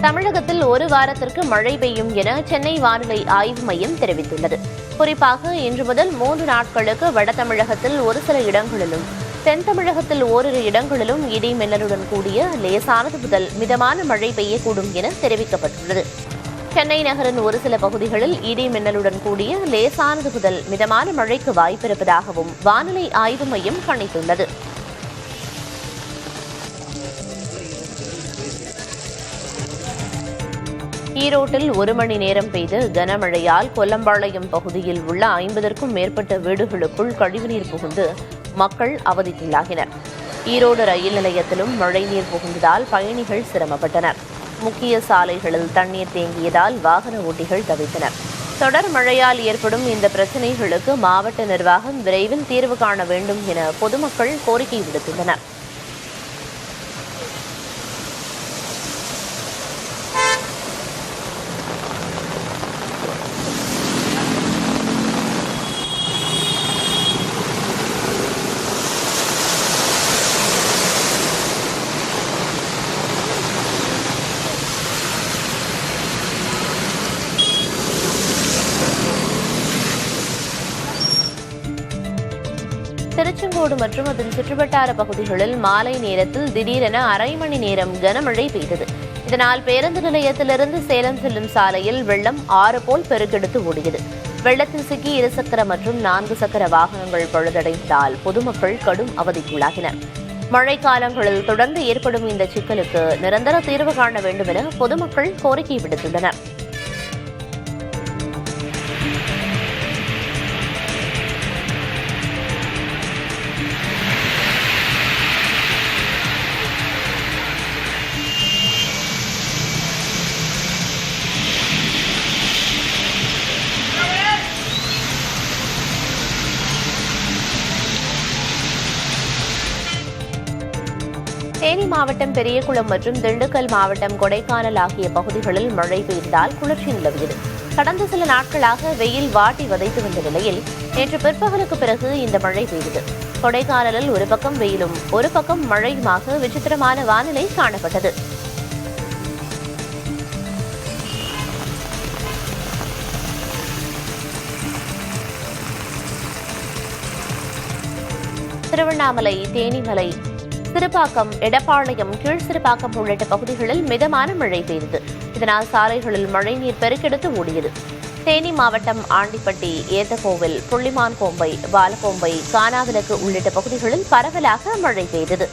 தமிழகத்தில் ஒரு வாரத்திற்கு மழை பெய்யும் என சென்னை வானிலை ஆய்வு மையம் தெரிவித்துள்ளது. குறிப்பாக இன்று முதல் 3 நாட்களுக்கு வட தமிழகத்தில் ஒரு சில இடங்களிலும், தென் தமிழகத்தில் ஓரிரு இடங்களிலும் இடி மின்னலுடன் கூடிய லேசானது முதல் மிதமான மழை பெய்யக்கூடும் என தெரிவிக்கப்பட்டுள்ளது. சென்னை நகரின் ஒரு சில பகுதிகளில் இடி மின்னலுடன் கூடிய லேசானது முதல் மிதமான மழைக்கு வாய்ப்பிருப்பதாகவும் வானிலை ஆய்வு மையம் கணித்துள்ளது. ஈரோட்டில் 1 மணி நேரம் பெய்த கனமழையால் கொல்லம்பாளையம் பகுதியில் உள்ள 50க்கும் மேற்பட்ட வீடுகளுக்குள் கழிவுநீர் புகுந்து மக்கள் அவதிக்குள்ளாகினர். ஈரோடு ரயில் நிலையத்திலும் மழைநீர் புகுந்ததால் பயணிகள் சிரமப்பட்டனர். முக்கிய சாலைகளில் தண்ணீர் தேங்கியதால் வாகன ஓட்டிகள் தவித்தனர். தொடர் மழையால் ஏற்படும் இந்த பிரச்சினைகளுக்கு மாவட்ட நிர்வாகம் விரைவில் தீர்வு காண வேண்டும் என பொதுமக்கள் கோரிக்கை விடுத்துள்ளனர். திருச்செங்கோடு மற்றும் அதன் சுற்றுவட்டார பகுதிகளில் மாலை நேரத்தில் திடீரென அரை மணி நேரம் கனமழை பெய்தது. இதனால் பேருந்து நிலையத்திலிருந்து சேலம் செல்லும் சாலையில் வெள்ளம் ஆறு போல் பெருக்கெடுத்து ஓடியது. வெள்ளத்தில் சிக்கி 2 சக்கர மற்றும் 4 சக்கர வாகனங்கள் பழுதடைந்ததால் பொதுமக்கள் கடும் அவதிக்குள்ளாகினர். மழைக்காலங்களில் தொடர்ந்து ஏற்படும் இந்த சிக்கலுக்கு நிரந்தர தீர்வு காண வேண்டும் என பொதுமக்கள் கோரிக்கை விடுத்துள்ளனர். தேனி மாவட்டம் பெரியகுளம் மற்றும் திண்டுக்கல் மாவட்டம் கொடைக்கானல் ஆகிய பகுதிகளில் மழை பெய்ததால் குளிர்ச்சி நிலவியது. கடந்த சில நாட்களாக வெயில் வாட்டி வதைத்து வந்த நிலையில் நேற்று பிற்பகலுக்கு பிறகு இந்த மழை பெய்தது. கொடைக்கானலில் ஒரு பக்கம் வெயிலும் ஒரு பக்கம் மழையுமாக விசித்திரமான வானிலை காணப்பட்டது. திருவண்ணாமலை, தேனிமலை, சிறுபாக்கம், எடப்பாளையம், கீழ்சிறுபாக்கம் உள்ளிட்ட பகுதிகளில் மிதமான மழை பெய்தது. இதனால் சாலைகளில் மழைநீர் பெருக்கெடுத்து ஓடியது. தேனி மாவட்டம் ஆண்டிப்பட்டி, ஏத்தகோவில், புள்ளிமான்கோம்பை, பாலகோம்பை, கானாவிலக்கு உள்ளிட்ட பகுதிகளில் பரவலாக மழை பெய்தது.